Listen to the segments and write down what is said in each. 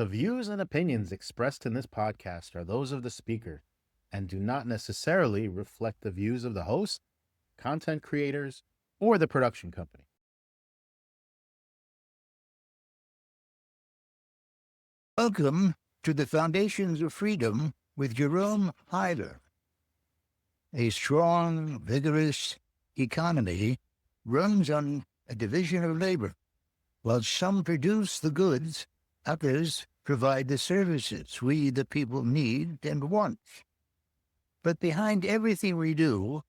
The views and opinions expressed in this podcast are those of the speaker and do not necessarily reflect the views of the host, content creators, or the production company. Welcome to the Foundations of Freedom with Jerome Huyler. A strong, vigorous economy runs on a division of labor. While some produce the goods, others provide the services we, the people, need and want. But behind everything we do,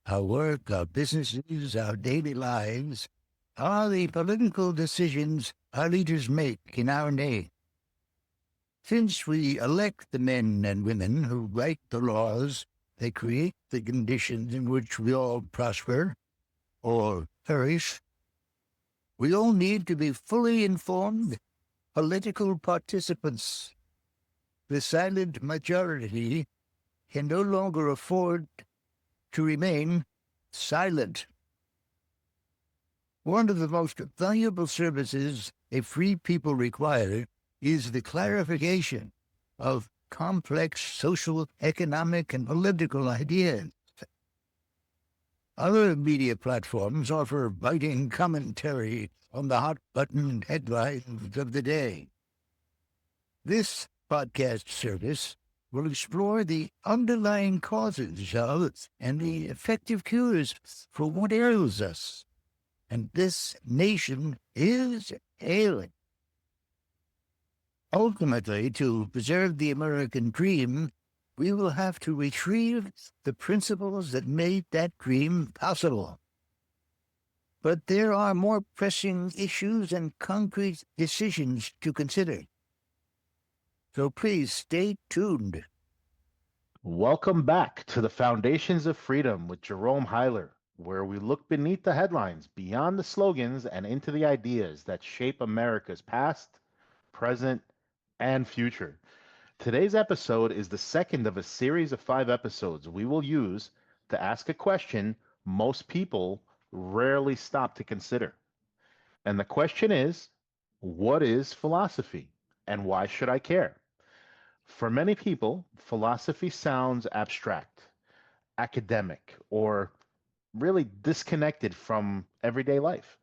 our work, our businesses, our daily lives, are the political decisions our leaders make in our name. Since we elect the men and women who write the laws that create the conditions in which we all prosper or perish, we all need to be fully informed political participants. The silent majority can no longer afford to remain silent. One of the most valuable services a free people require is the clarification of complex social, economic, and political ideas. Other media platforms offer biting commentary on the hot-button headlines of the day. This podcast service will explore the underlying causes of and the effective cures for what ails us. And this nation is ailing. Ultimately, to preserve the American dream, we will have to retrieve the principles that made that dream possible. But there are more pressing issues and concrete decisions to consider. So please stay tuned. Welcome back to the Foundations of Freedom with Jerome Huyler, where we look beneath the headlines, beyond the slogans, and into the ideas that shape America's past, present, and future. Today's episode is the second of a series of 5 episodes we will use to ask a question most people rarely stop to consider. And the question is, what is philosophy and why should I care? For many people, philosophy sounds abstract, academic, or really disconnected from everyday life.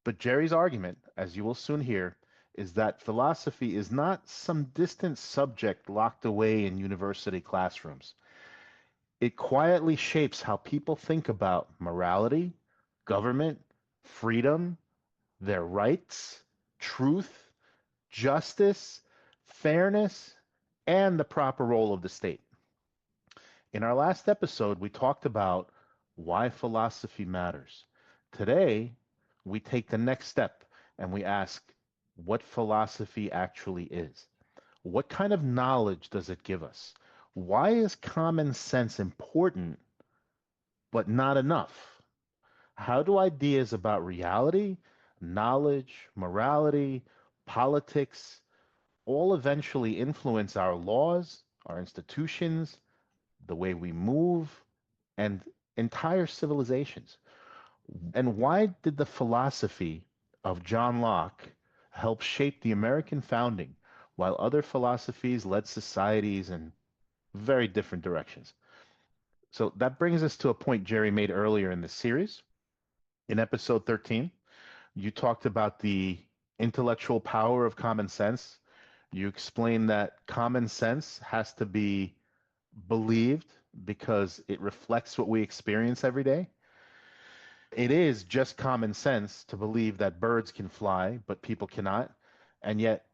But Jerry's argument, as you will soon hear, is that philosophy is not some distant subject locked away in university classrooms. It quietly shapes how people think about morality, government, freedom, their rights, truth, justice, fairness, and the proper role of the state. In our last episode, we talked about why philosophy matters. Today, we take the next step and we ask what philosophy actually is. What kind of knowledge does it give us? Why is common sense important but not enough? How do ideas about reality, knowledge, morality, politics all eventually influence our laws, our institutions, the way we move, and entire civilizations? And why did the philosophy of John Locke help shape the American founding, while other philosophies led societies in very different directions? So that brings us to a point Jerry made earlier in the series. In episode 13, you talked about the intellectual power of common sense. You explained that common sense has to be believed because it reflects what we experience every day. It is just common sense to believe that birds can fly, but people cannot. And yet,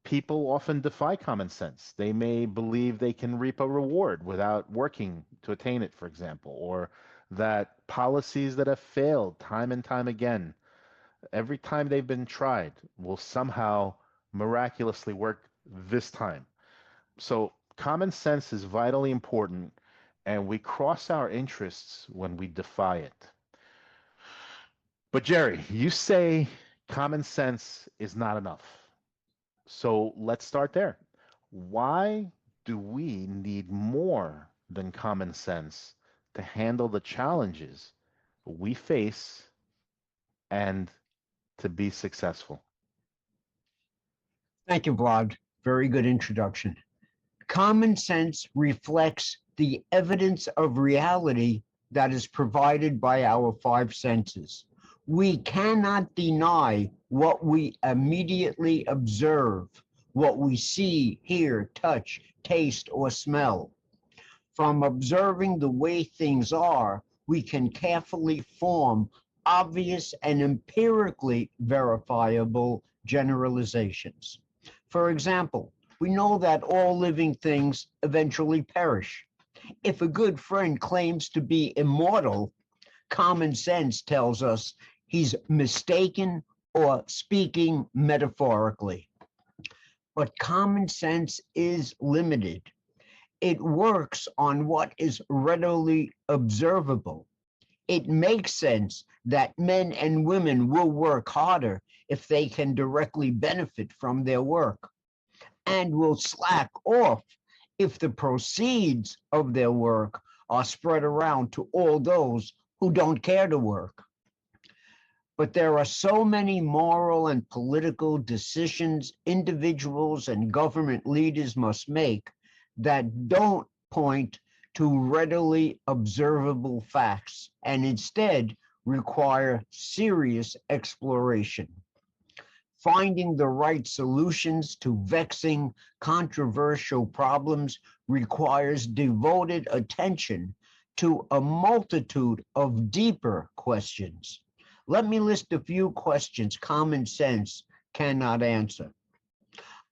people often defy common sense. They may believe they can reap a reward without working to attain it, for example, or that policies that have failed time and time again, every time they've been tried, will somehow miraculously work this time. So, common sense is vitally important, and we cross our interests when we defy it. But Jerry, you say common sense is not enough. So let's start there. Why do we need more than common sense to handle the challenges we face and to be successful? Thank you, Vlad. Very good introduction. Common sense reflects the evidence of reality that is provided by our five senses. We cannot deny what we immediately observe, what we see, hear, touch, taste, or smell. From observing the way things are, we can carefully form obvious and empirically verifiable generalizations. For example, we know that all living things eventually perish. If a good friend claims to be immortal, common sense tells us he's mistaken or speaking metaphorically. But common sense is limited. It works on what is readily observable. It makes sense that men and women will work harder if they can directly benefit from their work, and will slack off if the proceeds of their work are spread around to all those who don't care to work. But there are so many moral and political decisions individuals and government leaders must make that don't point to readily observable facts and instead require serious exploration. Finding the right solutions to vexing, controversial problems requires devoted attention to a multitude of deeper questions. Let me list a few questions common sense cannot answer.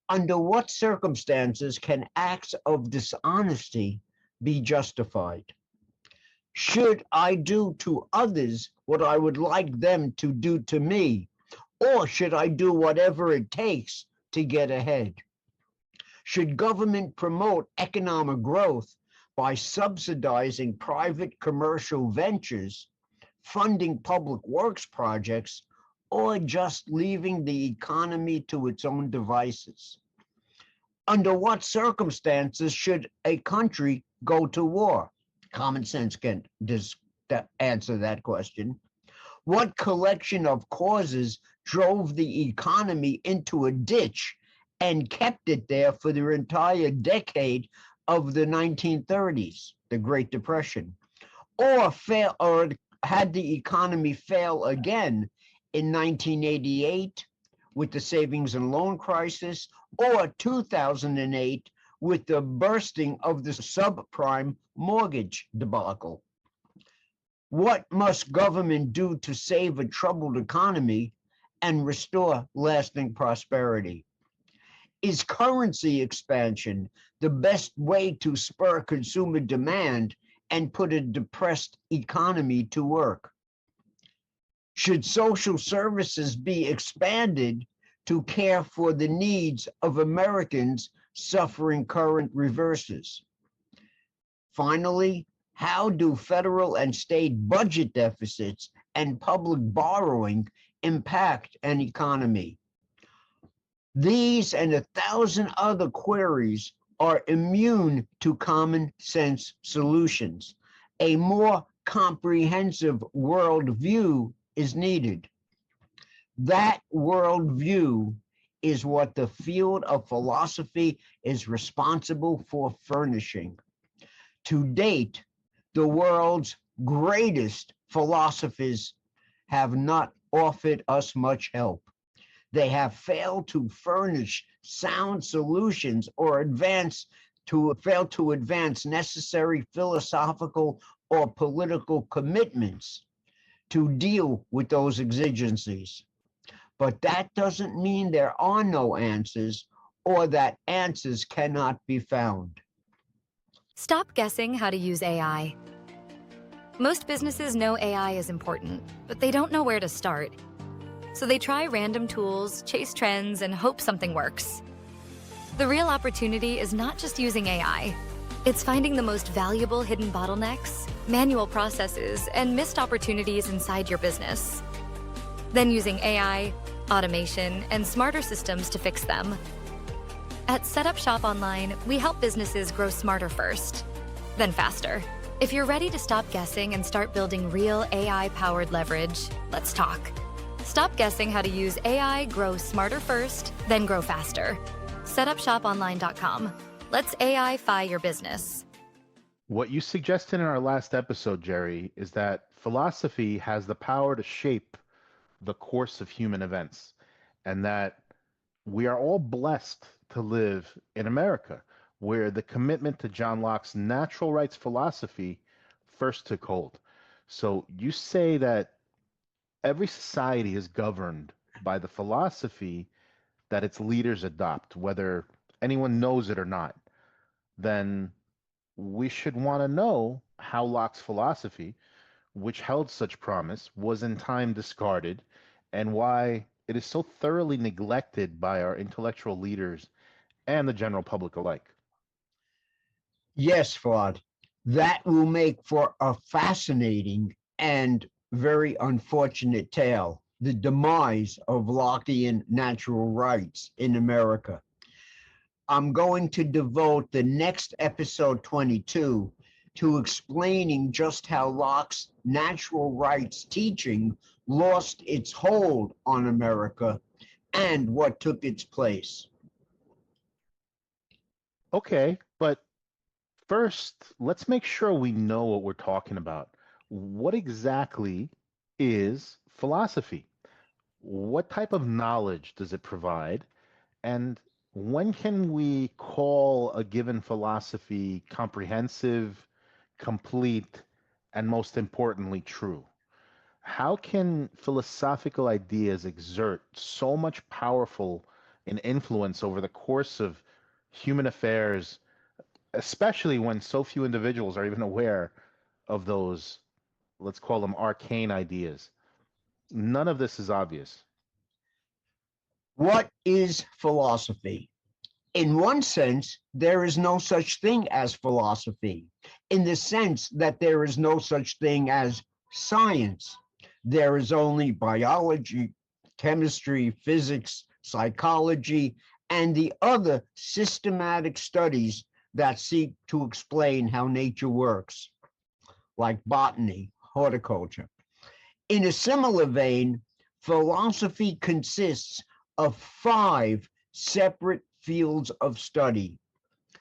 Under what circumstances can acts of dishonesty be justified? Should I do to others what I would like them to do to me? Or should I do whatever it takes to get ahead? Should government promote economic growth by subsidizing private commercial ventures, funding public works projects, or just leaving the economy to its own devices? Under what circumstances should a country go to war? Common sense can answer that question. What collection of causes drove the economy into a ditch and kept it there for the entire decade of the 1930s, the Great Depression? Or had the economy fail again in 1988 with the savings and loan crisis, or 2008 with the bursting of the subprime mortgage debacle? What must government do to save a troubled economy and restore lasting prosperity? Is currency expansion the best way to spur consumer demand and put a depressed economy to work? Should social services be expanded to care for the needs of Americans suffering current reverses? Finally, how do federal and state budget deficits and public borrowing impact an economy? These and 1,000 other queries are immune to common sense solutions. A more comprehensive worldview is needed. That worldview is what the field of philosophy is responsible for furnishing. To date, the world's greatest philosophers have not offered us much help. They have failed to furnish sound solutions or failed to advance necessary philosophical or political commitments to deal with those exigencies. But that doesn't mean there are no answers or that answers cannot be found. Stop guessing how to use AI. Most businesses know AI is important, but they don't know where to start. So they try random tools, chase trends, and hope something works. The real opportunity is not just using AI. It's finding the most valuable hidden bottlenecks, manual processes, and missed opportunities inside your business. Then using AI, automation, and smarter systems to fix them. At Setup Shop Online, we help businesses grow smarter first, then faster. If you're ready to stop guessing and start building real AI-powered leverage, let's talk. Stop guessing how to use AI, grow smarter first, then grow faster. setupshoponline.com. Let's AI-fy your business. What you suggested in our last episode, Jerry, is that philosophy has the power to shape the course of human events, and that we are all blessed to live in America, where the commitment to John Locke's natural rights philosophy first took hold. So you say that every society is governed by the philosophy that its leaders adopt, whether anyone knows it or not. Then we should want to know how Locke's philosophy, which held such promise, was in time discarded, and why it is so thoroughly neglected by our intellectual leaders and the general public alike. Yes, Vlad, that will make for a fascinating and very unfortunate tale, the demise of Lockean natural rights in America. I'm going to devote the next episode 22 to explaining just how Locke's natural rights teaching lost its hold on America and what took its place. Okay, but first, let's make sure we know what we're talking about. What exactly is philosophy? What type of knowledge does it provide? And when can we call a given philosophy comprehensive, complete, and most importantly, true? How can philosophical ideas exert so much powerful an influence over the course of human affairs, especially when so few individuals are even aware of those, let's call them arcane ideas? None of this is obvious. What is philosophy? In one sense, there is no such thing as philosophy, in the sense that there is no such thing as science. There is only biology, chemistry, physics, psychology, and the other systematic studies that seek to explain how nature works, like botany, horticulture. In a similar vein, philosophy consists of 5 separate fields of study.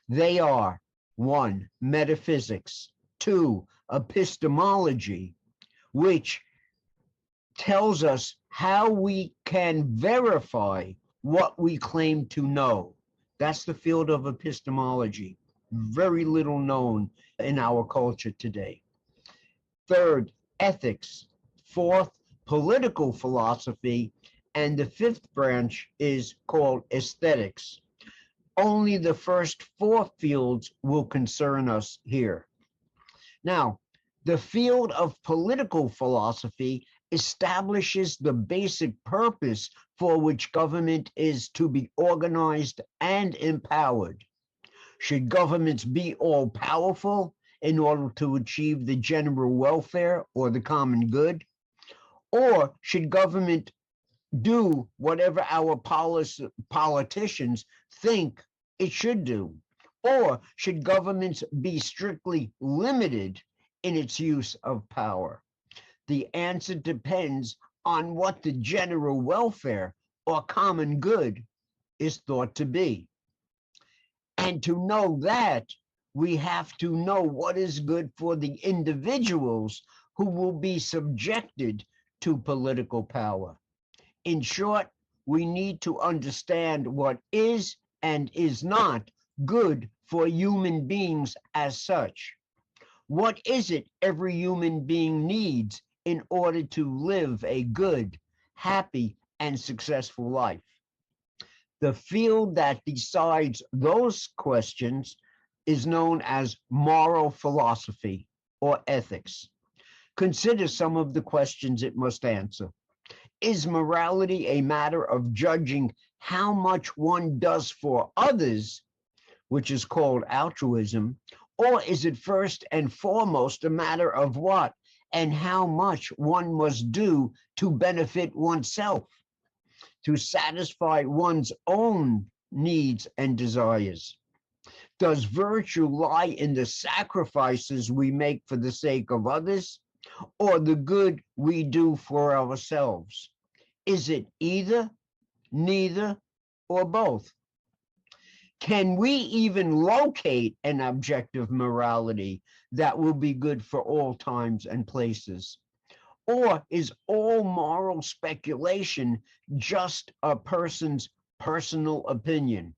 They are 1, metaphysics, 2, epistemology, which tells us how we can verify what we claim to know. That's the field of epistemology, very little known in our culture today. 3rd, ethics. 4th, political philosophy. And the 5th branch is called aesthetics. Only the first 4 fields will concern us here. Now, the field of political philosophy establishes the basic purpose for which government is to be organized and empowered. Should governments be all powerful in order to achieve the general welfare or the common good? Or should government do whatever our politicians think it should do? Or should governments be strictly limited in its use of power? The answer depends on what the general welfare or common good is thought to be. And to know that, we have to know what is good for the individuals who will be subjected to political power. In short, we need to understand what is and is not good for human beings as such. What is it every human being needs in order to live a good, happy, and successful life? The field that decides those questions is known as moral philosophy or ethics. Consider some of the questions it must answer. Is morality a matter of judging how much one does for others, which is called altruism, or is it first and foremost a matter of what and how much one must do to benefit oneself, to satisfy one's own needs and desires? Does virtue lie in the sacrifices we make for the sake of others, or the good we do for ourselves? Is it either, neither, or both? Can we even locate an objective morality that will be good for all times and places? Or is all moral speculation just a person's personal opinion?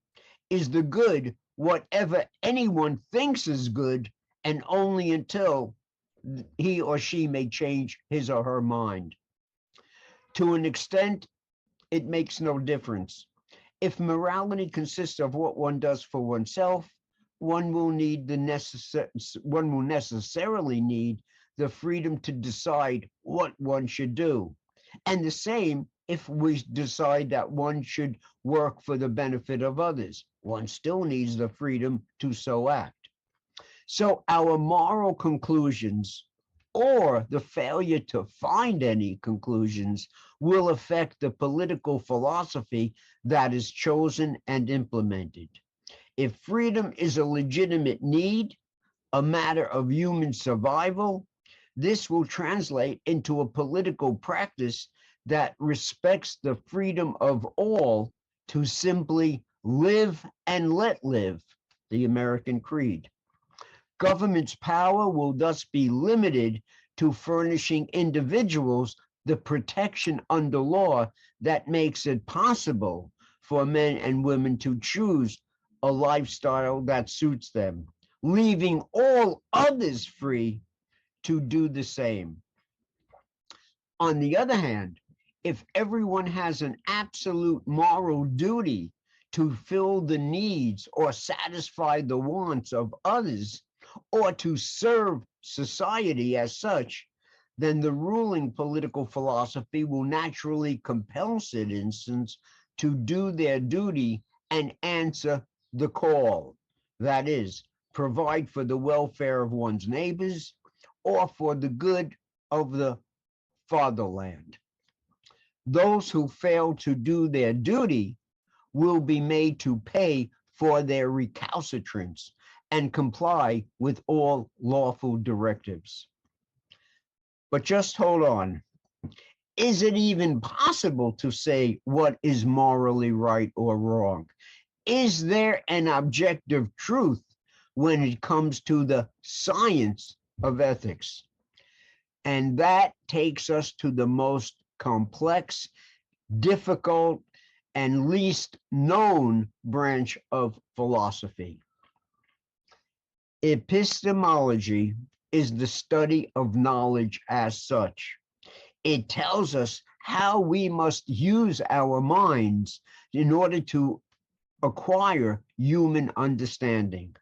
Is the good whatever anyone thinks is good, and only until he or she may change his or her mind? To an extent, it makes no difference. If morality consists of what one does for oneself, one will necessarily need the freedom to decide what one should do. And the same if we decide that one should work for the benefit of others. One still needs the freedom to so act. So our moral conclusions, or the failure to find any conclusions, will affect the political philosophy that is chosen and implemented. If freedom is a legitimate need, a matter of human survival, this will translate into a political practice that respects the freedom of all to simply live and let live, the American creed. Government's power will thus be limited to furnishing individuals the protection under law that makes it possible for men and women to choose a lifestyle that suits them, leaving all others free to do the same. On the other hand, if everyone has an absolute moral duty to fill the needs or satisfy the wants of others, or to serve society as such, then the ruling political philosophy will naturally compel citizens to do their duty and answer the call. That is, provide for the welfare of one's neighbors or for the good of the fatherland. Those who fail to do their duty will be made to pay for their recalcitrance and comply with all lawful directives. But just hold on. Is it even possible to say what is morally right or wrong? Is there an objective truth when it comes to the science of ethics? And that takes us to the most complex, difficult, and least known branch of philosophy. Epistemology is the study of knowledge as such. It tells us how we must use our minds in order to acquire human understanding.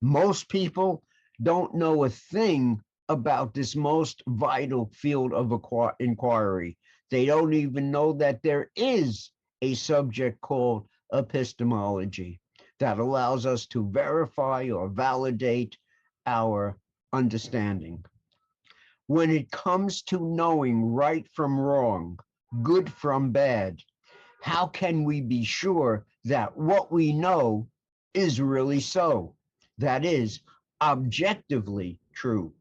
Most people don't know a thing about this most vital field of inquiry. They don't even know that there is a subject called epistemology that allows us to verify or validate our understanding. When it comes to knowing right from wrong, good from bad, how can we be sure that what we know is really so? That is, objectively true.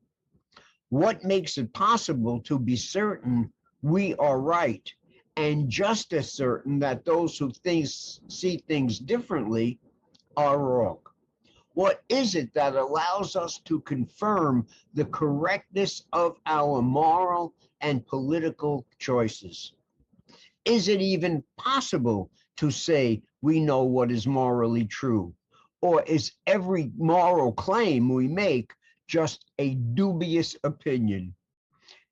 What makes it possible to be certain we are right, and just as certain that those who see things differently are wrong? What is it that allows us to confirm the correctness of our moral and political choices? Is it even possible to say we know what is morally true? Or is every moral claim we make just a dubious opinion?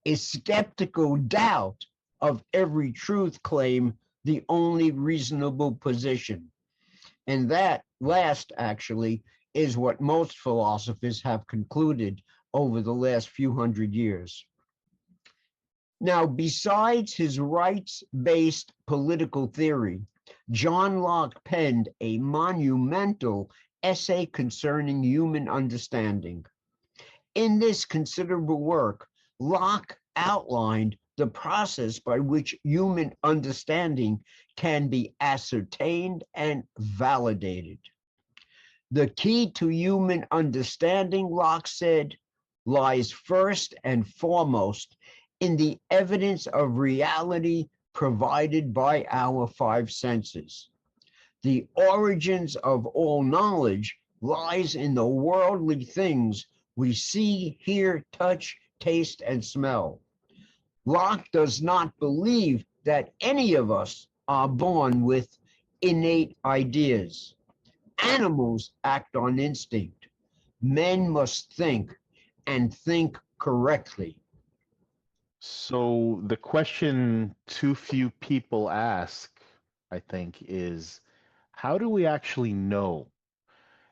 Is skeptical doubt of every truth claim the only reasonable position? And that last, actually, is what most philosophers have concluded over the last few hundred years. Now, besides his rights-based political theory, John Locke penned a monumental essay concerning human understanding. In this considerable work, Locke outlined the process by which human understanding can be ascertained and validated. The key to human understanding, Locke said, lies first and foremost in the evidence of reality provided by our five senses. The origins of all knowledge lies in the worldly things we see, hear, touch, taste, and smell. Locke does not believe that any of us are born with innate ideas. Animals act on instinct. Men must think and think correctly. So the question too few people ask, I think, is how do we actually know?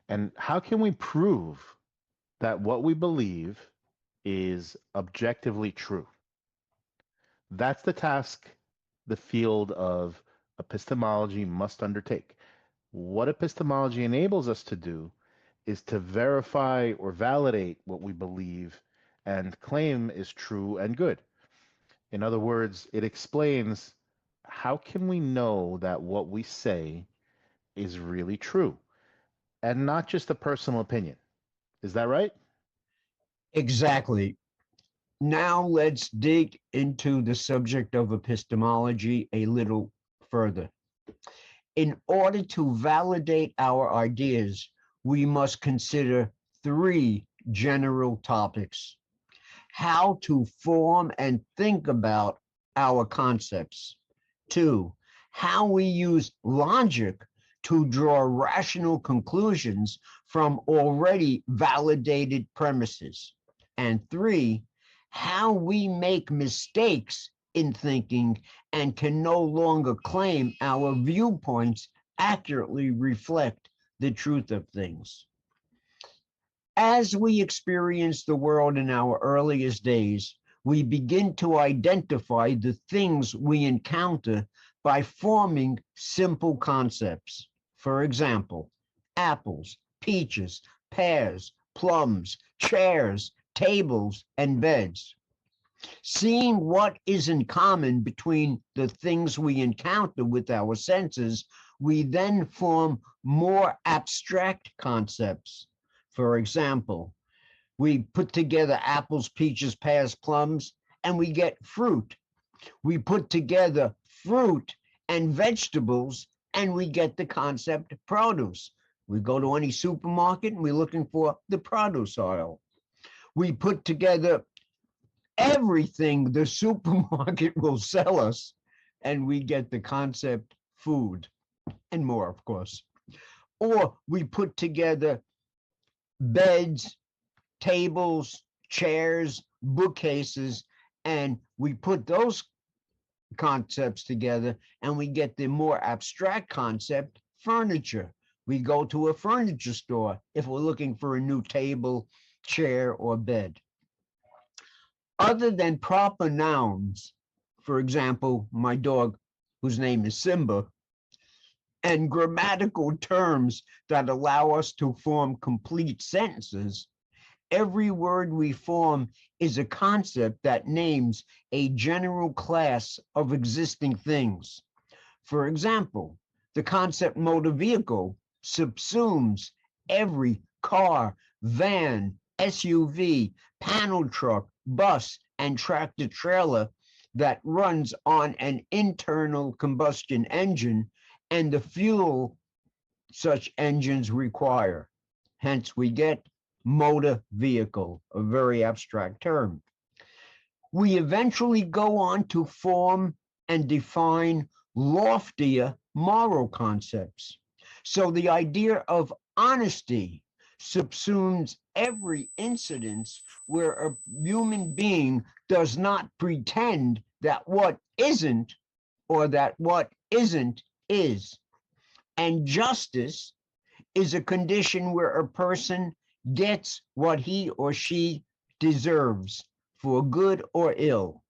And how can we prove that what we believe is objectively true? That's the task the field of epistemology must undertake. What epistemology enables us to do is to verify or validate what we believe and claim is true and good. In other words, it explains how can we know that what we say is really true and not just a personal opinion. Is that right? Exactly. Now let's dig into the subject of epistemology a little further. In order to validate our ideas, we must consider three general topics: how to form and think about our concepts; two, how we use logic to draw rational conclusions from already validated premises; and three, how we make mistakes in thinking and can no longer claim our viewpoints accurately reflect the truth of things. As we experience the world in our earliest days, we begin to identify the things we encounter by forming simple concepts. For example, apples, peaches, pears, plums, chairs, tables, and beds. Seeing what is in common between the things we encounter with our senses, we then form more abstract concepts. For example, we put together apples, peaches, pears, plums, and we get fruit. We put together fruit and vegetables, and we get the concept produce. We go to any supermarket and we're looking for the produce aisle. We put together everything the supermarket will sell us, and we get the concept food, and more, of course. Or we put together beds, tables, chairs, bookcases, and we put those concepts together and we get the more abstract concept, furniture. We go to a furniture store if we're looking for a new table, chair, or bed. Other than proper nouns, for example, my dog, whose name is Simba, and grammatical terms that allow us to form complete sentences, every word we form is a concept that names a general class of existing things. For example, the concept motor vehicle subsumes every car, van, SUV, panel truck, bus, and tractor trailer that runs on an internal combustion engine and the fuel such engines require. Hence, we get motor vehicle, a very abstract term. We eventually go on to form and define loftier moral concepts. So the idea of honesty subsumes every incidence where a human being does not pretend that what isn't or that what isn't is. And justice is a condition where a person gets what he or she deserves for good or ill.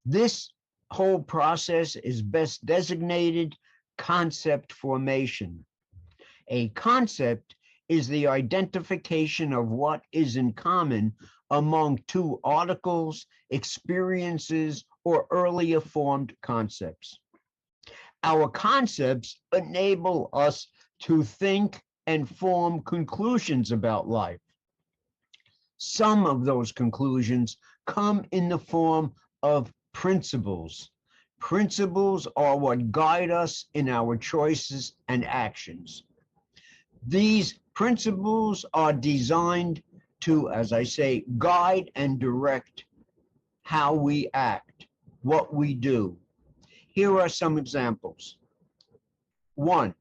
This whole process is best designated concept formation. A concept is the identification of what is in common among two articles, experiences, or earlier formed concepts. Our concepts enable us to think and form conclusions about life. Some of those conclusions come in the form of principles. Principles are what guide us in our choices and actions. These principles are designed to, as I say, guide and direct how we act, what we do. Here are some examples. 1,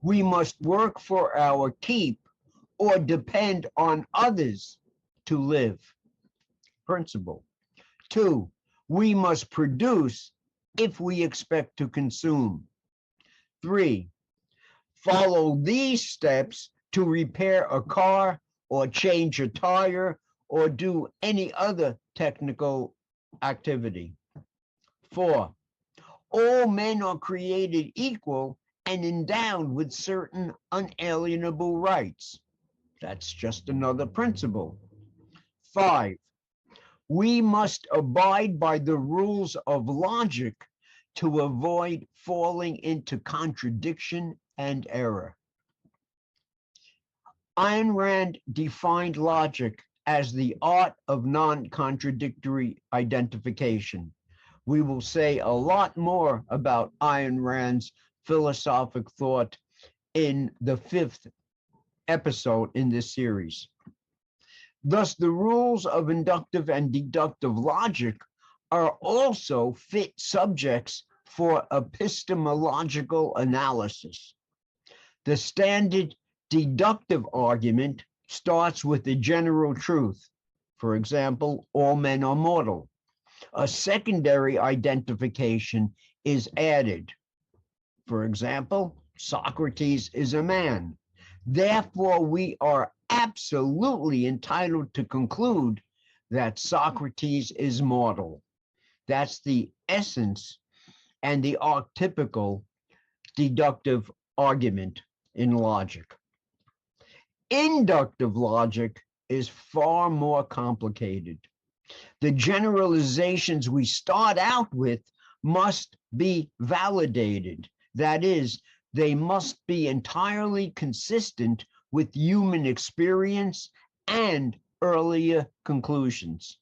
we must work for our keep or depend on others to live. Principle. 2, we must produce if we expect to consume. 3, follow these steps to repair a car or change a tire or do any other technical activity. 4, all men are created equal and endowed with certain unalienable rights. That's just another principle. 5, we must abide by the rules of logic to avoid falling into contradiction and error. Ayn Rand defined logic as the art of non-contradictory identification. We will say a lot more about Ayn Rand's philosophic thought in the 5th episode in this series. Thus, the rules of inductive and deductive logic are also fit subjects for epistemological analysis. The standard deductive argument starts with the general truth. For example, all men are mortal. A secondary identification is added. For example, Socrates is a man. Therefore, we are absolutely entitled to conclude that Socrates is mortal. That's the essence and the archetypical deductive argument in logic. Inductive logic is far more complicated. The generalizations we start out with must be validated. That is, they must be entirely consistent with human experience and earlier conclusions.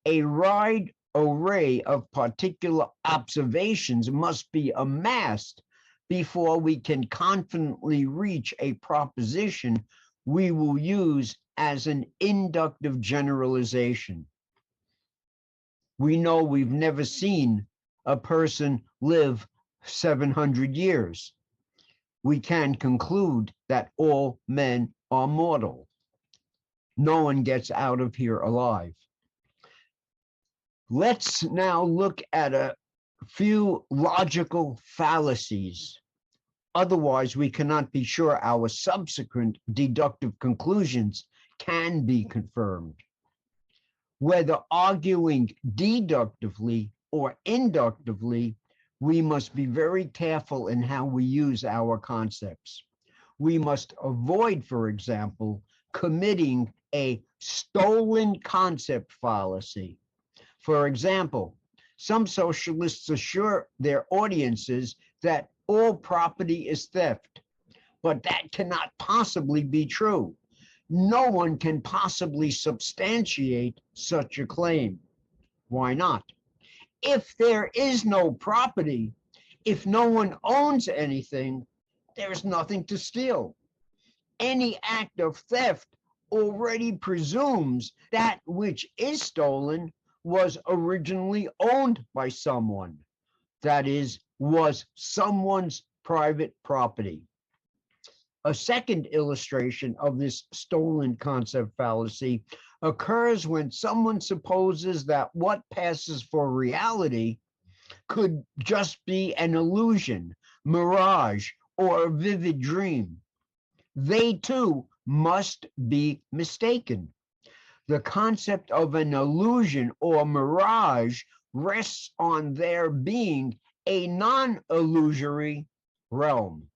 A wide array of particular observations must be amassed before we can confidently reach a proposition we will use as an inductive generalization. We know we've never seen a person live 700 years. We can conclude that all men are mortal. No one gets out of here alive. Let's now look at a few logical fallacies. Otherwise, we cannot be sure our subsequent deductive conclusions can be confirmed. Whether arguing deductively or inductively, we must be very careful in how we use our concepts. We must avoid, for example, committing a stolen concept fallacy. For example, some socialists assure their audiences that all property is theft, but that cannot possibly be true. No one can possibly substantiate such a claim. Why not? If there is no property, if no one owns anything, there's nothing to steal. Any act of theft already presumes that which is stolen was originally owned by someone. That is, was someone's private property. A second illustration of this stolen concept fallacy occurs when someone supposes that what passes for reality could just be an illusion, mirage, or a vivid dream. They too must be mistaken. The concept of an illusion or mirage rests on there being a non-illusory realm.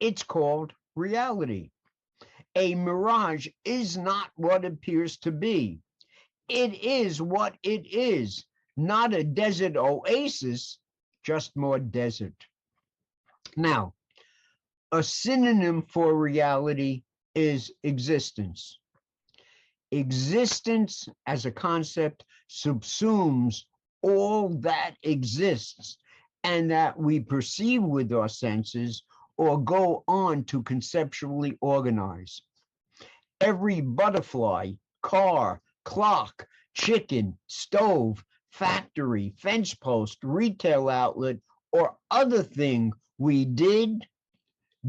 It's called reality. A mirage is not what it appears to be. It is what it is, not a desert oasis, just more desert. Now, a synonym for reality is existence. Existence as a concept subsumes all that exists and that we perceive with our senses or go on to conceptually organize. Every butterfly, car, clock, chicken, stove, factory, fence post, retail outlet, or other thing we did,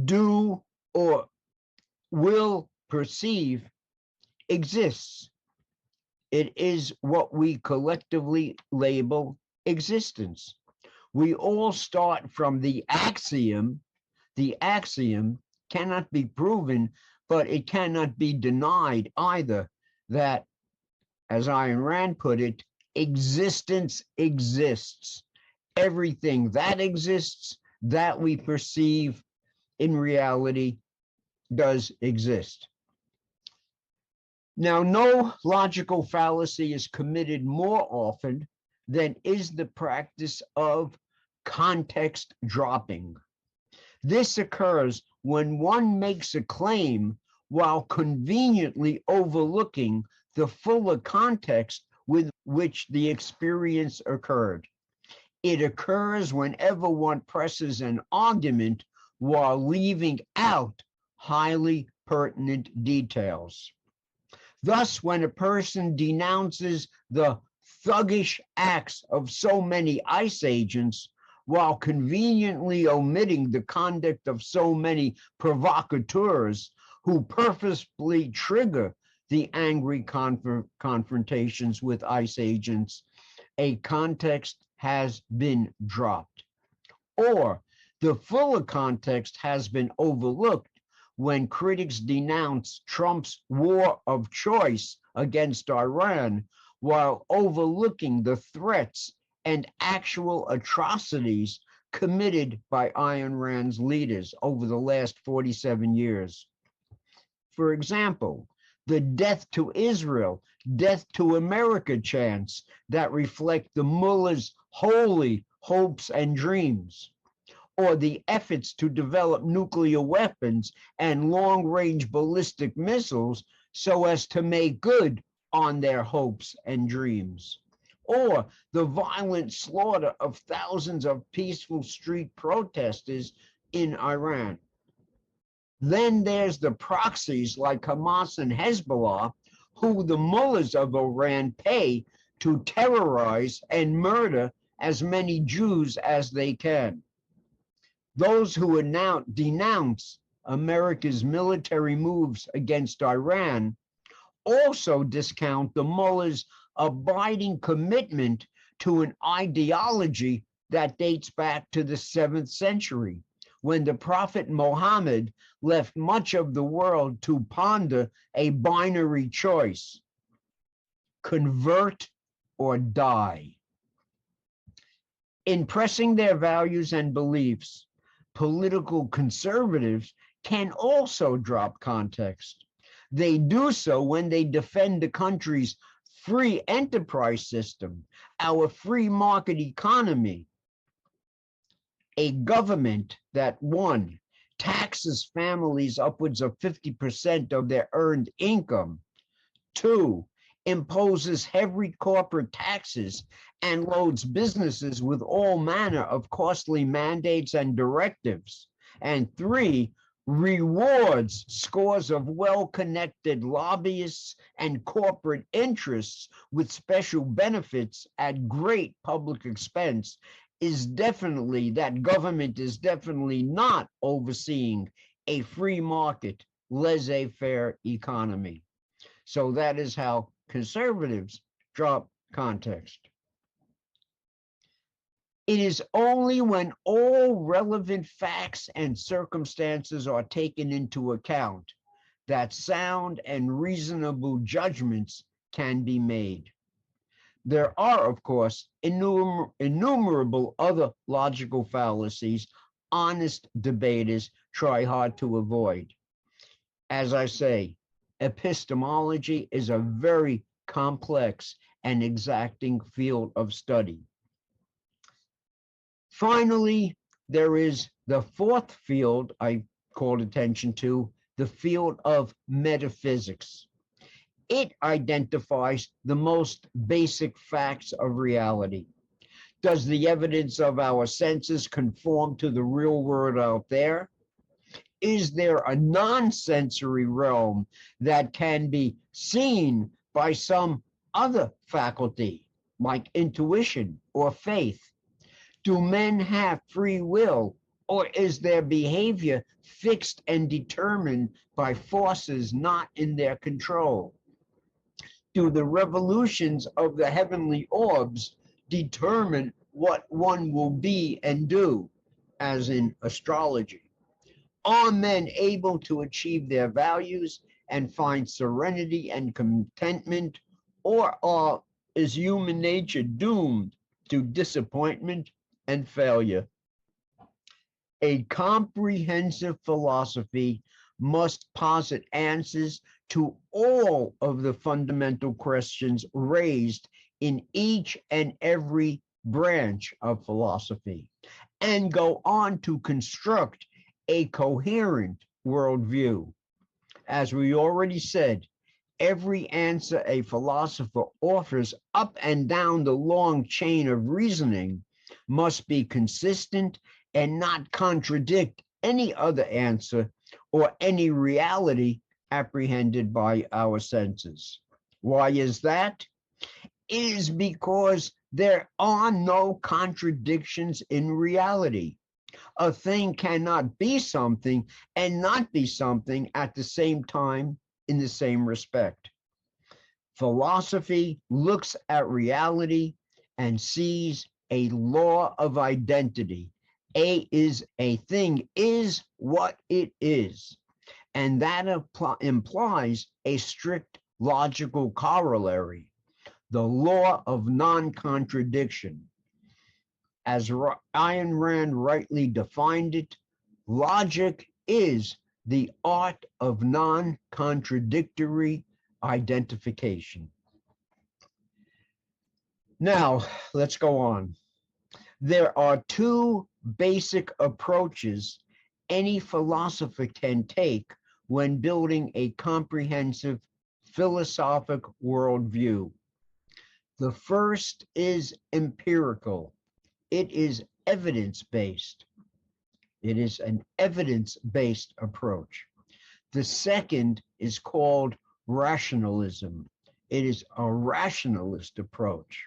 do, or will perceive exists. It is what we collectively label existence. We all start from the axiom. The axiom cannot be proven, but it cannot be denied either, that, as Ayn Rand put it, existence exists. Everything that exists, that we perceive in reality, does exist. Now, no logical fallacy is committed more often than is the practice of context dropping. This occurs when one makes a claim while conveniently overlooking the fuller context with which the experience occurred. It occurs whenever one presses an argument while leaving out highly pertinent details. Thus, when a person denounces the thuggish acts of so many ICE agents while conveniently omitting the conduct of so many provocateurs who purposefully trigger the angry confrontations with ICE agents, a context has been dropped. Or the fuller context has been overlooked when critics denounce Trump's war of choice against Iran while overlooking the threats and actual atrocities committed by Ayn Rand's leaders over the last 47 years. For example, the death to Israel, death to America chants that reflect the mullah's holy hopes and dreams, or the efforts to develop nuclear weapons and long-range ballistic missiles so as to make good on their hopes and dreams, or the violent slaughter of thousands of peaceful street protesters in Iran. Then there's the proxies like Hamas and Hezbollah, who the mullahs of Iran pay to terrorize and murder as many Jews as they can. Those who denounce America's military moves against Iran also discount the mullahs' abiding commitment to an ideology that dates back to the 7th century, when the Prophet Muhammad left much of the world to ponder a binary choice: convert or die. In pressing their values and beliefs, political conservatives can also drop context. They do so when they defend the country's free enterprise system, our free market economy, a government that, one, taxes families upwards of 50% of their earned income, two, imposes heavy corporate taxes and loads businesses with all manner of costly mandates and directives, and three, rewards scores of well-connected lobbyists and corporate interests with special benefits at great public expense, that government is definitely not overseeing a free market, laissez-faire economy. So that is how conservatives drop context. It is only when all relevant facts and circumstances are taken into account that sound and reasonable judgments can be made. There are, of course, innumerable other logical fallacies honest debaters try hard to avoid. As I say, epistemology is a very complex and exacting field of study. Finally, there is the fourth field I called attention to, the field of metaphysics. It identifies the most basic facts of reality. Does the evidence of our senses conform to the real world out there? Is there a non-sensory realm that can be seen by some other faculty, like intuition or faith? Do men have free will, or is their behavior fixed and determined by forces not in their control? Do the revolutions of the heavenly orbs determine what one will be and do, as in astrology? Are men able to achieve their values and find serenity and contentment, or is human nature doomed to disappointment and failure? A comprehensive philosophy must posit answers to all of the fundamental questions raised in each and every branch of philosophy, and go on to construct a coherent worldview. As we already said, every answer a philosopher offers up and down the long chain of reasoning must be consistent and not contradict any other answer or any reality apprehended by our senses. Why is that? It is because there are no contradictions in reality. A thing cannot be something and not be something at the same time in the same respect. Philosophy looks at reality and sees a law of identity. A thing is what it is, and that implies a strict logical corollary, the law of non-contradiction. As Ayn Rand rightly defined it, logic is the art of non-contradictory identification. Now, let's go on. There are two basic approaches any philosopher can take when building a comprehensive philosophic worldview. The first is empirical. It is evidence-based. It is an evidence-based approach. The second is called rationalism. It is a rationalist approach.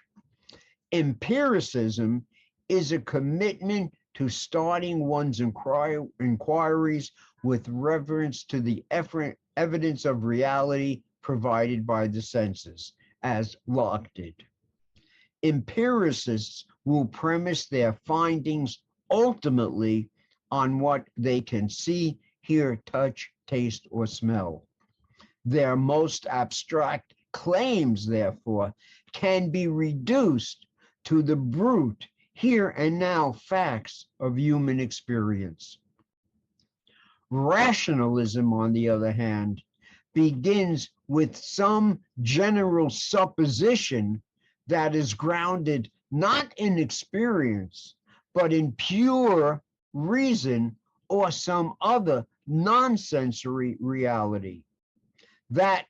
Empiricism is a commitment to starting one's inquiries with reference to the evidence of reality provided by the senses, as Locke did. Empiricists will premise their findings ultimately on what they can see, hear, touch, taste, or smell. Their most abstract claims, therefore, can be reduced to the brute, here and now facts of human experience. Rationalism, on the other hand, begins with some general supposition that is grounded not in experience, but in pure reason or some other non-sensory reality. That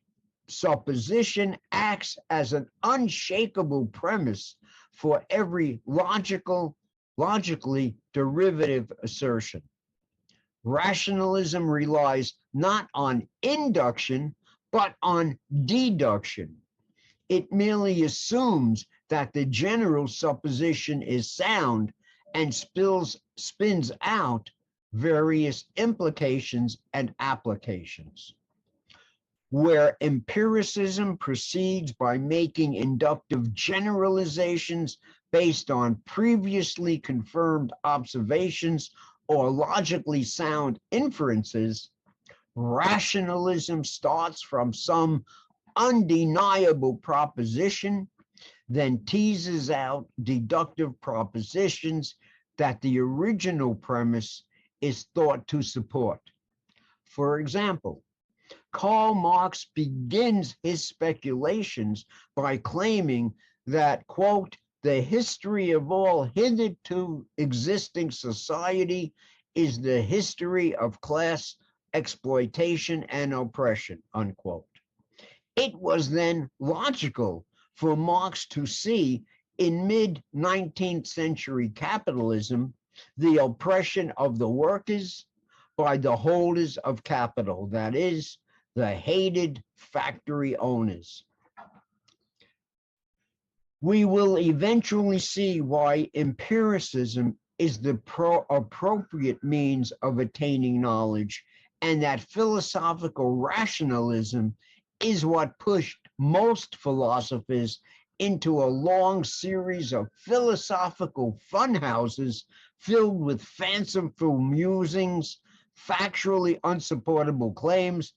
supposition acts as an unshakable premise for every logically derivative assertion. Rationalism relies not on induction, but on deduction. It merely assumes that the general supposition is sound and spins out various implications and applications. Where empiricism proceeds by making inductive generalizations based on previously confirmed observations or logically sound inferences, rationalism starts from some undeniable proposition, then teases out deductive propositions that the original premise is thought to support. For example, Karl Marx begins his speculations by claiming that, quote, the history of all hitherto existing society is the history of class exploitation and oppression, unquote. It was then logical for Marx to see In mid-19th century capitalism, the oppression of the workers by the holders of capital, that is, the hated factory owners. We will eventually see why empiricism is the appropriate means of attaining knowledge, and that philosophical rationalism is what pushed most philosophers into a long series of philosophical funhouses filled with fanciful musings, factually unsupportable claims,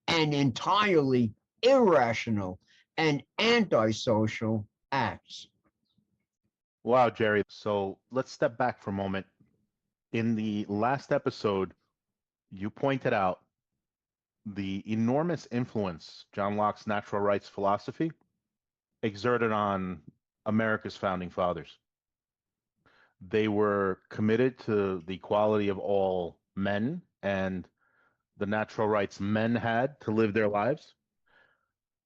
and entirely irrational and antisocial acts. Wow, Jerry. So let's step back for a moment. In the last episode, you pointed out the enormous influence John Locke's natural rights philosophy exerted on America's founding fathers. They were committed to the equality of all men and the natural rights men had to live their lives,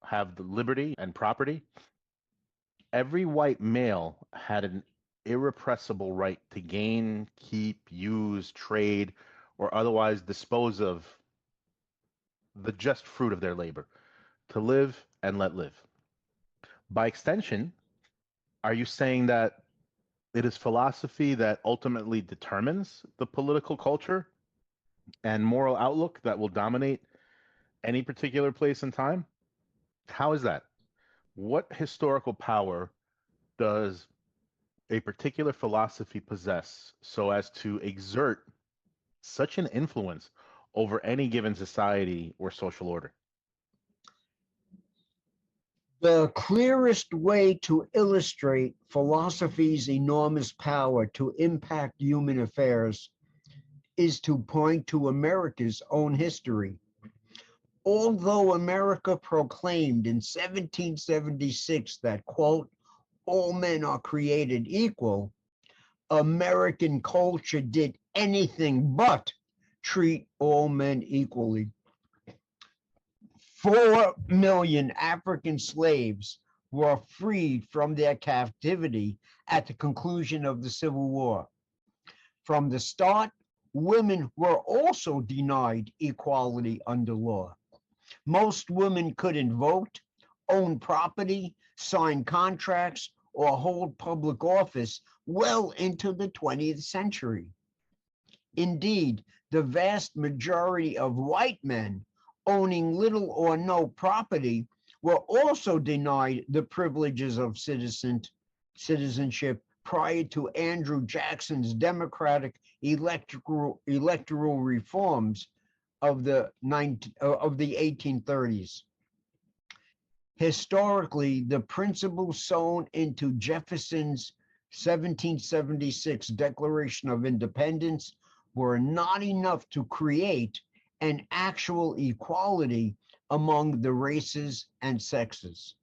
have the liberty and property. Every white male had an irrepressible right to gain, keep, use, trade, or otherwise dispose of the just fruit of their labor, to live and let live. By extension, are you saying that it is philosophy that ultimately determines the political culture and moral outlook that will dominate any particular place and time? How is that? What historical power does a particular philosophy possess so as to exert such an influence over any given society or social order? The clearest way to illustrate philosophy's enormous power to impact human affairs is to point to America's own history. Although America proclaimed in 1776 that, quote, all men are created equal, American culture did anything but treat all men equally. 4 million African slaves were freed from their captivity at the conclusion of the Civil War. From the start, women were also denied equality under law. Most women couldn't vote, own property, sign contracts, or hold public office well into the 20th century. Indeed, the vast majority of white men owning little or no property were also denied the privileges of citizenship prior to Andrew Jackson's democratic electoral reforms of the 1830s. Historically, the principles sown into Jefferson's 1776 Declaration of Independence were not enough to create an actual equality among the races and sexes.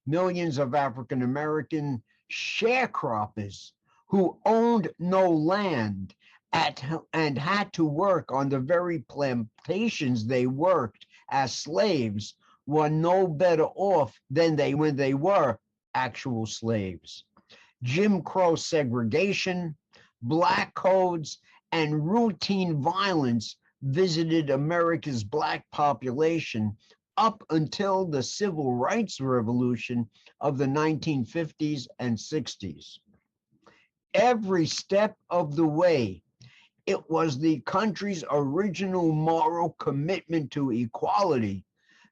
Millions of African American sharecroppers who owned no land and had to work on the very plantations they worked as slaves were no better off than when they were actual slaves. Jim Crow segregation, black codes, and routine violence visited America's black population up until the Civil Rights Revolution of the 1950s and 60s. Every step of the way, it was the country's original moral commitment to equality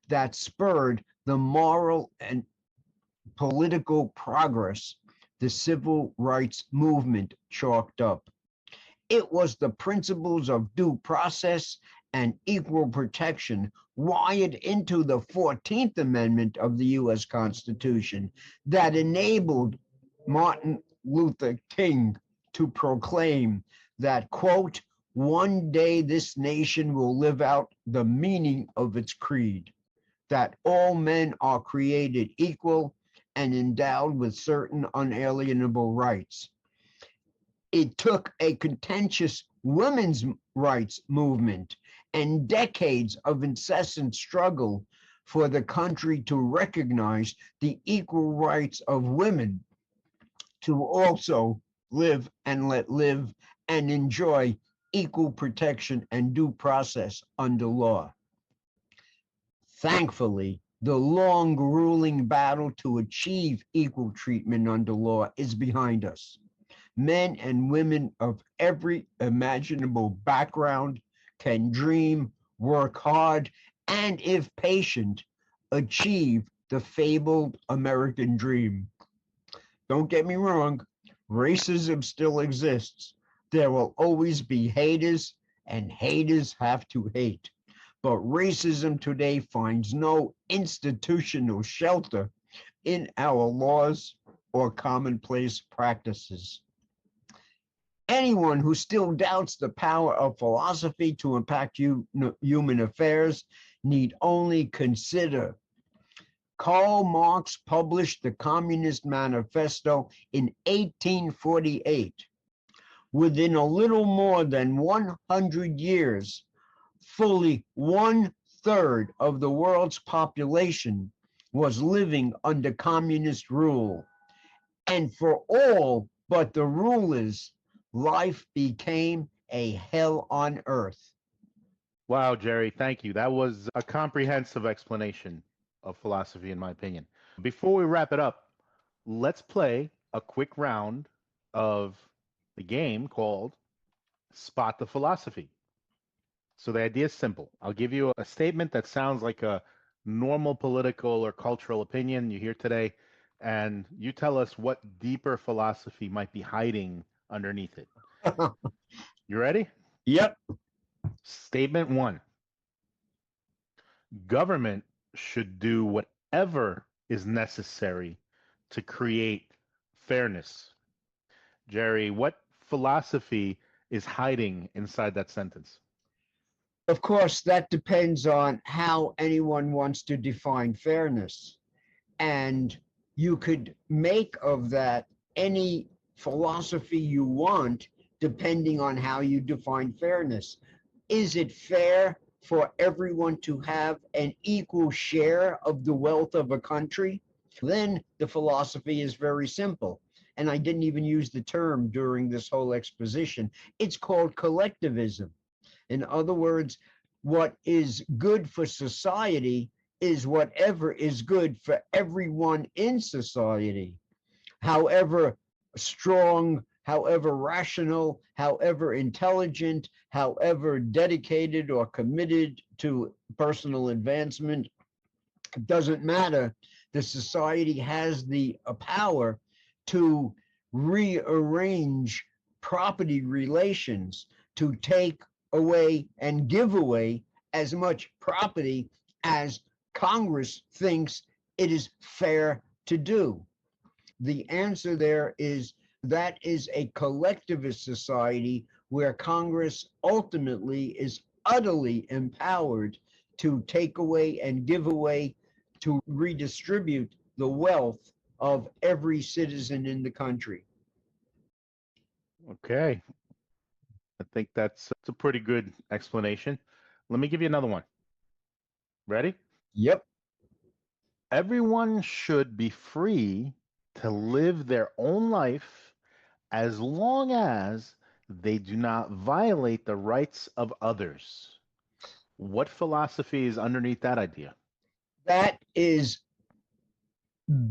that spurred the moral and political progress the civil rights movement chalked up. It was the principles of due process and equal protection wired into the 14th Amendment of the U.S. Constitution that enabled Martin Luther King to proclaim that, quote, one day this nation will live out the meaning of its creed, that all men are created equal and endowed with certain unalienable rights. It took a contentious women's rights movement and decades of incessant struggle for the country to recognize the equal rights of women to also live and let live and enjoy equal protection and due process under law. Thankfully, the long grueling battle to achieve equal treatment under law is behind us. Men and women of every imaginable background can dream, work hard, and if patient, achieve the fabled American dream. Don't get me wrong, racism still exists. There will always be haters, and haters have to hate. But racism today finds no institutional shelter in our laws or commonplace practices. Anyone who still doubts the power of philosophy to impact human affairs need only consider Karl Marx published the Communist Manifesto in 1848. Within a little more than 100 years, fully 1/3 of the world's population was living under communist rule. And for all but the rulers, life became a hell on earth. Wow, Jerry, thank you. That was a comprehensive explanation of philosophy, in my opinion. Before we wrap it up, let's play a quick round of the game called Spot the Philosophy. So the idea is simple. I'll give you a statement that sounds like a normal political or cultural opinion you hear today, and you tell us what deeper philosophy might be hiding underneath it. You ready? Yep. Statement 1. Government should do whatever is necessary to create fairness. Jerry, what philosophy is hiding inside that sentence? Of course, that depends on how anyone wants to define fairness. And you could make of that any philosophy you want, depending on how you define fairness. Is it fair for everyone to have an equal share of the wealth of a country? Then the philosophy is very simple. And I didn't even use the term during this whole exposition. It's called collectivism. In other words, what is good for society is whatever is good for everyone in society. However strong, however rational, however intelligent, however dedicated or committed to personal advancement, it doesn't matter. The society has the power to rearrange property relations, to take away and give away as much property as Congress thinks it is fair to do. The answer there is that is a collectivist society where Congress ultimately is utterly empowered to take away and give away, to redistribute the wealth of every citizen in the country. Okay. I think that's a pretty good explanation. Let me give you another one. Ready? Yep. Everyone should be free to live their own life as long as they do not violate the rights of others. What philosophy is underneath that idea? That is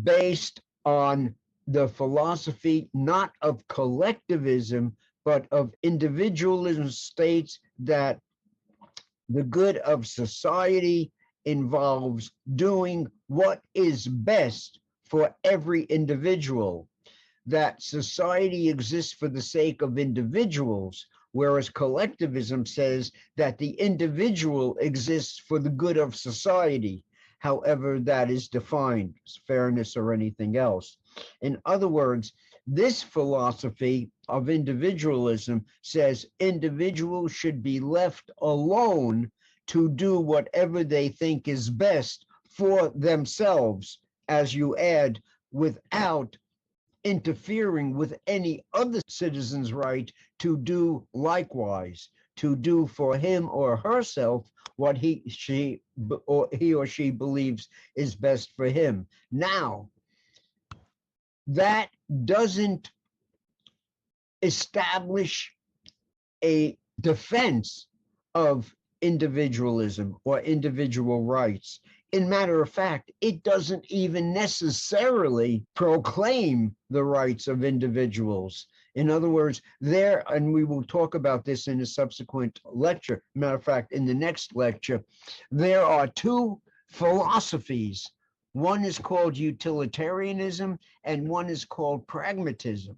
based on the philosophy not of collectivism, but of individualism. States that the good of society involves doing what is best for every individual, that society exists for the sake of individuals, whereas collectivism says that the individual exists for the good of society, however that is defined, fairness or anything else. In other words, this philosophy of individualism says individuals should be left alone to do whatever they think is best for themselves, as you add, without interfering with any other citizen's right to do likewise, to do for him or herself what he or she believes is best for him. Now, that doesn't establish a defense of individualism or individual rights. In matter of fact, it doesn't even necessarily proclaim the rights of individuals. In other words, there, and we will talk about this in a subsequent lecture. Matter of fact, in the next lecture, there are two philosophies. One is called utilitarianism and one is called pragmatism.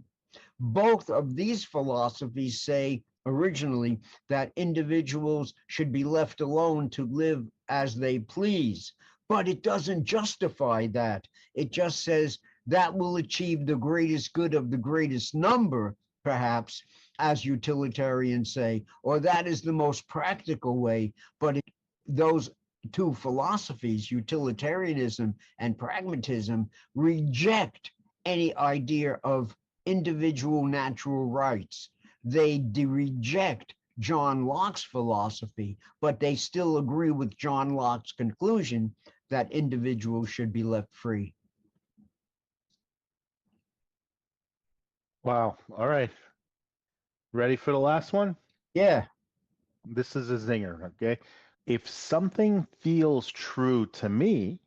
Both of these philosophies say originally that individuals should be left alone to live as they please, but it doesn't justify that. It just says that will achieve the greatest good of the greatest number, perhaps, as utilitarians say, or that is the most practical way. But those two philosophies, utilitarianism and pragmatism, reject any idea of individual natural rights. They reject John Locke's philosophy, but they still agree with John Locke's conclusion that individuals should be left free. Wow. All right. Ready for the last one? Yeah. This is a zinger, okay? If something feels true to me,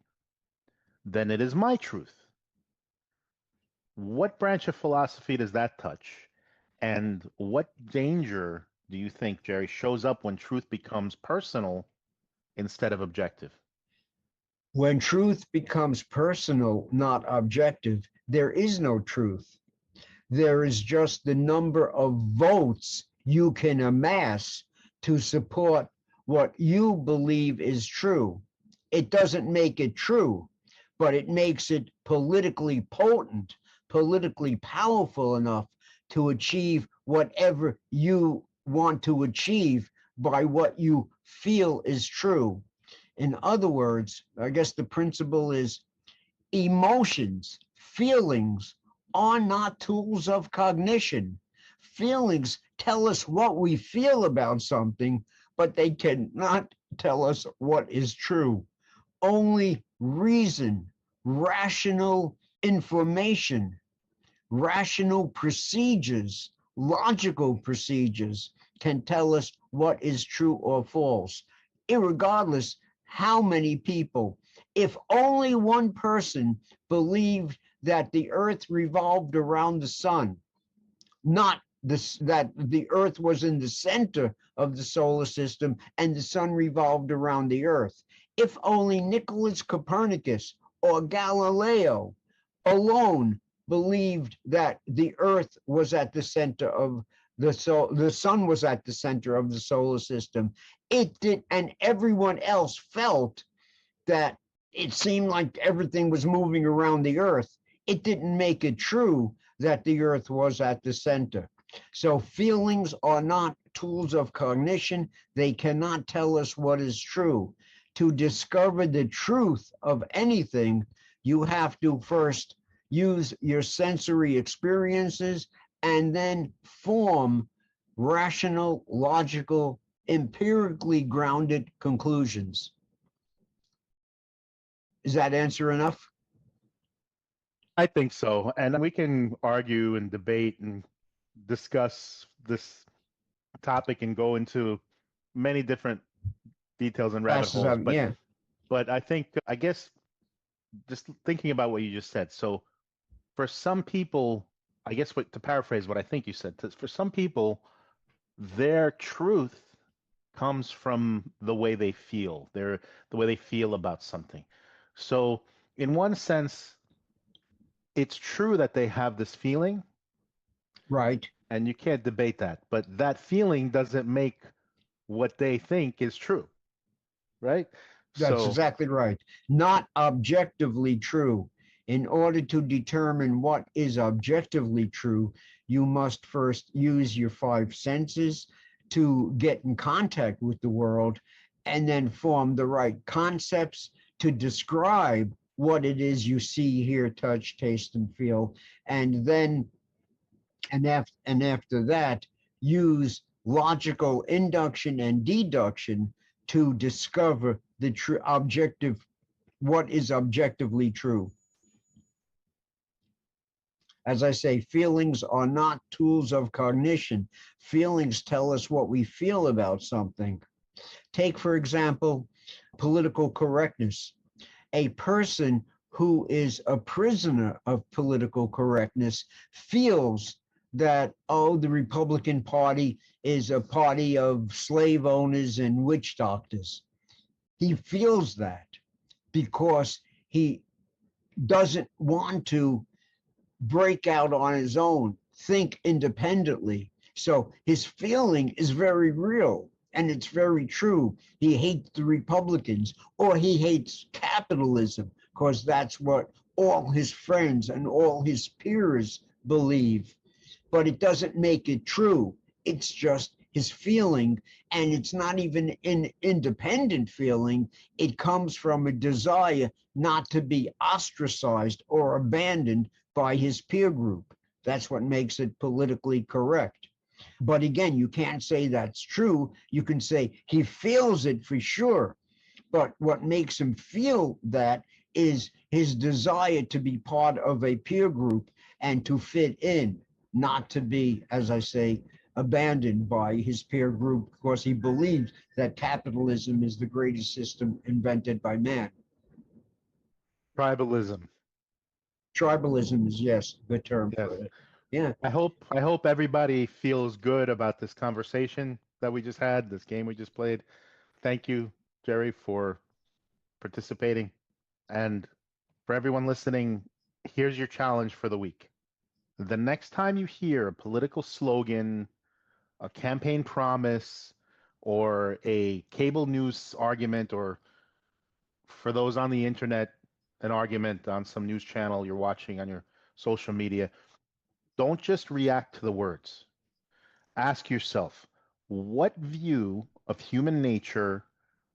then it is my truth. What branch of philosophy does that touch? And what danger do you think, Jerry, shows up when truth becomes personal instead of objective? When truth becomes personal, not objective, there is no truth. There is just the number of votes you can amass to support what you believe is true. It doesn't make it true, but it makes it politically potent, politically powerful enough to achieve whatever you want to achieve by what you feel is true. In other words, I guess the principle is emotions, feelings are not tools of cognition. Feelings tell us what we feel about something, but they cannot tell us what is true. Only reason, rational information, rational procedures, logical procedures can tell us what is true or false, irregardless how many people. If only one person believed that the earth revolved around the sun, not this, that the earth was in the center of the solar system and the sun revolved around the earth. If only Nicholas Copernicus or Galileo alone believed that the earth was at the center of the sun was at the center of the solar system, it did, and everyone else felt that it seemed like everything was moving around the earth, it didn't make it true that the earth was at the center. So feelings are not tools of cognition. They cannot tell us what is true. To discover the truth of anything, you have to first use your sensory experiences and then form rational, logical, empirically grounded conclusions. Is that answer enough? I think so. And we can argue and debate and discuss this topic and go into many different details and rabbit holes. But I think, I guess, just thinking about what you just said. So for some people, I guess to paraphrase what I think you said, for some people, their truth comes from the way they feel, the way they feel about something. So in one sense, it's true that they have this feeling. Right. And you can't debate that. But that feeling doesn't make what they think is true. Right? That's exactly right. Not objectively true. In order to determine what is objectively true, you must first use your five senses to get in contact with the world and then form the right concepts to describe what it is you see, hear, touch, taste, and feel. And then, and after that, use logical induction and deduction to discover the true objective, what is objectively true. As I say, feelings are not tools of cognition. Feelings tell us what we feel about something. Take, for example, political correctness. A person who is a prisoner of political correctness feels that, oh, the Republican Party is a party of slave owners and witch doctors. He feels that because he doesn't want to break out on his own, think independently. So his feeling is very real and it's very true. He hates the Republicans or he hates capitalism because that's what all his friends and all his peers believe. But it doesn't make it true. It's just his feeling, and it's not even an independent feeling. It comes from a desire not to be ostracized or abandoned by his peer group. That's what makes it politically correct. But again, you can't say that's true. You can say he feels it for sure. But what makes him feel that is his desire to be part of a peer group and to fit in, not to be, as I say, abandoned by his peer group because he believes that capitalism is the greatest system invented by man. Tribalism. Tribalism is, yes, the term Yes. for it. Yeah. I hope everybody feels good about this conversation that we just had, this game we just played. Thank you, Jerry, for participating. And for everyone listening, here's your challenge for the week. The next time you hear a political slogan, a campaign promise, or a cable news argument, or for those on the internet, an argument on some news channel you're watching on your social media, don't just react to the words. Ask yourself, what view of human nature,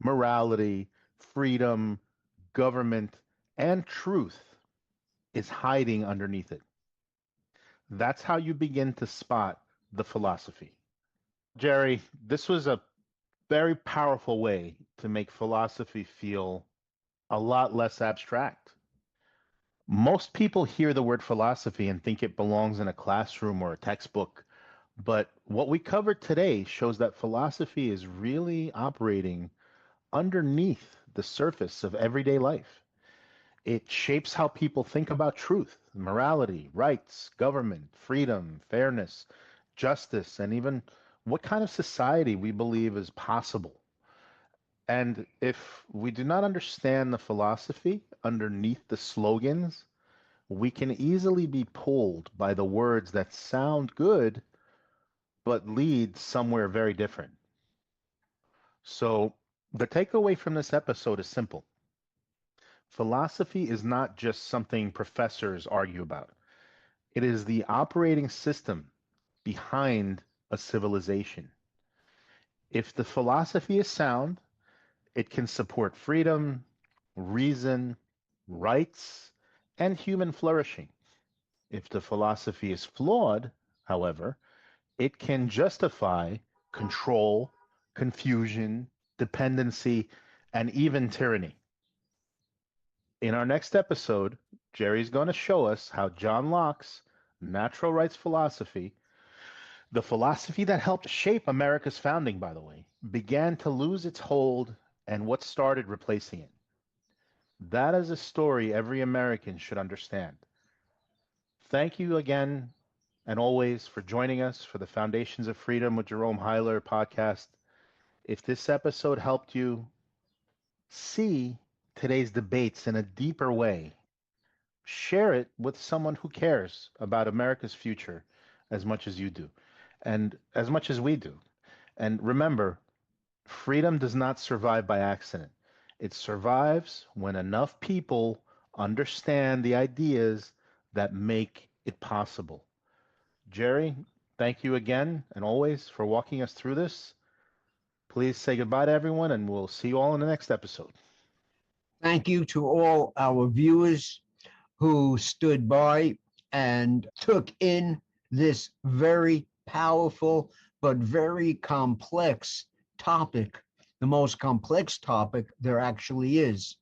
morality, freedom, government, and truth is hiding underneath it? That's how you begin to spot the philosophy. Jerry, this was a very powerful way to make philosophy feel a lot less abstract. Most people hear the word philosophy and think it belongs in a classroom or a textbook. But what we covered today shows that philosophy is really operating underneath the surface of everyday life. It shapes how people think about truth, morality, rights, government, freedom, fairness, justice, and even what kind of society we believe is possible. And if we do not understand the philosophy underneath the slogans, we can easily be pulled by the words that sound good but lead somewhere very different. So, the takeaway from this episode is simple. Philosophy is not just something professors argue about. It is the operating system behind a civilization. If the philosophy is sound, it can support freedom, reason, rights, and human flourishing. If the philosophy is flawed, however, it can justify control, confusion, dependency, and even tyranny. In our next episode, Jerry's going to show us how John Locke's natural rights philosophy, the philosophy that helped shape America's founding, by the way, began to lose its hold and what started replacing it. That is a story every American should understand. Thank you again and always for joining us for the Foundations of Freedom with Jerome Huyler podcast. If this episode helped you see today's debates in a deeper way, share it with someone who cares about America's future as much as you do and as much as we do. And remember, freedom does not survive by accident. It survives when enough people understand the ideas that make it possible. Jerry, thank you again and always for walking us through this. Please say goodbye to everyone, and we'll see you all in the next episode. Thank you to all our viewers who stood by and took in this very powerful but very complex topic, the most complex topic there actually is.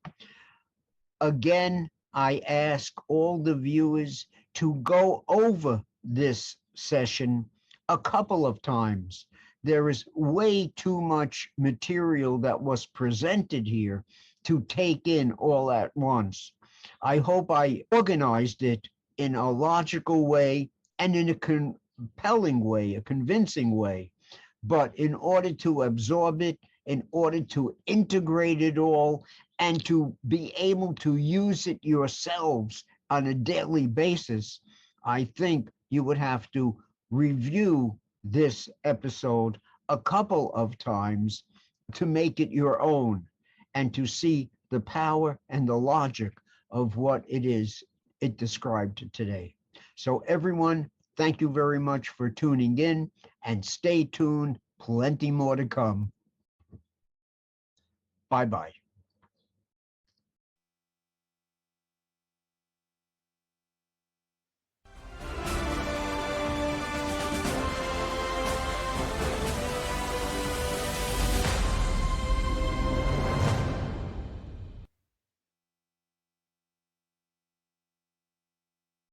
Again, I ask all the viewers to go over this session a couple of times. There is way too much material that was presented here to take in all at once. I hope I organized it in a logical way and in a compelling way, a convincing way. But in order to absorb it, in order to integrate it all, and to be able to use it yourselves on a daily basis, I think you would have to review this episode a couple of times to make it your own and to see the power and the logic of what it is it described today. So everyone, thank you very much for tuning in, and stay tuned. Plenty more to come. Bye-bye.